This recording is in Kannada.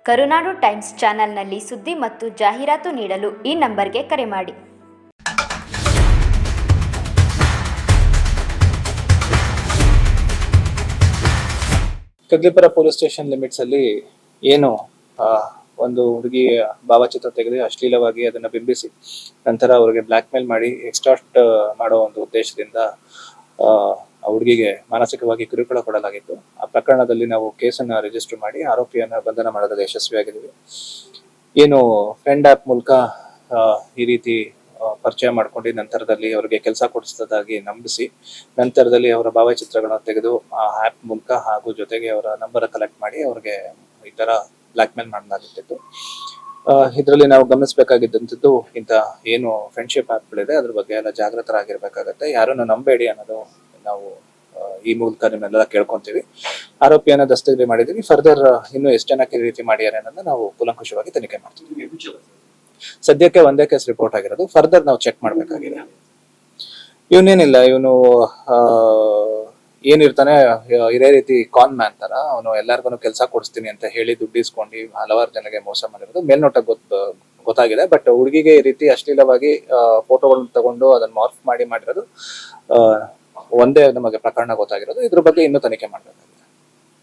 ಕರುನಾಡು ಟೈಮ್ಸ್ ಚಾನೆಲ್ನಲ್ಲಿ ಸುದ್ದಿ ಮತ್ತು ಜಾಹೀರಾತು ನೀಡಲು ಈ ನಂಬರ್ಗೆ ಕರೆ ಮಾಡಿ. ಕಗ್ಲಿಪುರ ಪೊಲೀಸ್ ಸ್ಟೇಷನ್ ಲಿಮಿಟ್ಸ್ ಅಲ್ಲಿ ಏನು ಒಂದು ಹುಡುಗಿ ಭಾವಚಿತ್ರ ತೆಗೆದು ಅಶ್ಲೀಲವಾಗಿ ಅದನ್ನ ಬಿಂಬಿಸಿ ನಂತರ ಅವರಿಗೆ ಬ್ಲಾಕ್ ಮೇಲ್ ಮಾಡಿ ಎಕ್ಸ್ಟಾರ್ಟ್ ಮಾಡೋ ಒಂದು ಉದ್ದೇಶದಿಂದ ಆ ಹುಡುಗಿಗೆ ಮಾನಸಿಕವಾಗಿ ಕಿರುಕುಳ ಕೊಡಲಾಗಿತ್ತು. ಆ ಪ್ರಕರಣದಲ್ಲಿ ನಾವು ಕೇಸನ್ನ ರಿಜಿಸ್ಟರ್ ಮಾಡಿ ಆರೋಪಿಯನ್ನ ಬಂಧನ ಮಾಡೋದ್ರಲ್ಲಿ ಯಶಸ್ವಿಯಾಗಿದ್ದೀವಿ. ಏನು ಫ್ರೆಂಡ್ ಆ್ಯಪ್ ಮೂಲಕ ಈ ರೀತಿ ಪರಿಚಯ ಮಾಡ್ಕೊಂಡು ನಂತರದಲ್ಲಿ ಅವರಿಗೆ ಕೆಲಸ ಕೊಡಿಸೋದಾಗಿ ನಂಬಿಸಿ ನಂತರದಲ್ಲಿ ಅವರ ಭಾವಚಿತ್ರಗಳನ್ನ ತೆಗೆದು ಆ ಆ್ಯಪ್ ಮೂಲಕ ಹಾಗೂ ಜೊತೆಗೆ ಅವರ ನಂಬರ್ ಕಲೆಕ್ಟ್ ಮಾಡಿ ಅವ್ರಿಗೆ ಈ ತರ ಬ್ಲಾಕ್ ಮೇಲ್ ಮಾಡಲಾಗುತ್ತಿತ್ತು. ಇದರಲ್ಲಿ ನಾವು ಗಮನಿಸಬೇಕಾಗಿದ್ದಂಥದ್ದು ಇಂಥ ಏನು ಫ್ರೆಂಡ್ಶಿಪ್ ಆ್ಯಪ್ಗಳಿದೆ ಅದ್ರ ಬಗ್ಗೆ ಎಲ್ಲ ಜಾಗೃತರಾಗಿರ್ಬೇಕಾಗತ್ತೆ. ಯಾರನ್ನು ನಂಬೇಡಿ ಅನ್ನೋದು ನಾವು ಈ ಮೂಲಕ ನಿಮ್ಮೆಲ್ಲ ಕೇಳ್ಕೊಂತೀವಿ. ಆರೋಪಿಯನ್ನ ದಸ್ತಗಿರಿ ಮಾಡಿದೀವಿ. ಫರ್ದರ್ ಇನ್ನು ಎಷ್ಟು ಜನಕ್ಕೆ ಈ ರೀತಿ ಮಾಡ್ಯಾರ ಅನ್ನೋದನ್ನ ನಾವು ಕೂಲಂಕುಷವಾಗಿ ತನಿಖೆ ಮಾಡ್ತೀವಿ. ಸದ್ಯಕ್ಕೆ ಒಂದೇ ಕೇಸ್ ರಿಪೋರ್ಟ್ ಆಗಿರೋದು. ಫರ್ದರ್ ನಾವು ಚೆಕ್ ಮಾಡ್ಬೇಕಾಗಿದೆ. ಇವನೇನಿಲ್ಲ, ಇವನು ಏನಿರ್ತಾನೆ ಇದೇ ರೀತಿ ಕಾನ್ ಮ್ಯಾನ್ ತರ ಅವನು ಎಲ್ಲಾರ್ಗು ಕೆಲಸ ಕೊಡಿಸ್ತೀನಿ ಅಂತ ಹೇಳಿ ದುಡ್ಡಿಸ್ಕೊಂಡು ಹಲವಾರು ಜನರಿಗೆ ಮೋಸ ಮಾಡಿರೋದು ಮೇಲ್ನೋಟ ಗೊತ್ತಾಗಿದೆ. ಬಟ್ ಹುಡುಗಿಗೆ ಈ ರೀತಿ ಅಶ್ಲೀಲವಾಗಿ ಫೋಟೋಗಳನ್ನ ತಗೊಂಡು ಅದನ್ನ ಮಾರ್ಫ್ ಮಾಡಿರೋದು ಒಂದೇ ನಮಗೆ ಪ್ರಕರಣ ಗೊತ್ತಾಗಿರೋದು. ಇದ್ರ ಬಗ್ಗೆ ಇನ್ನೂ ತನಿಖೆ ಮಾಡಬೇಕು.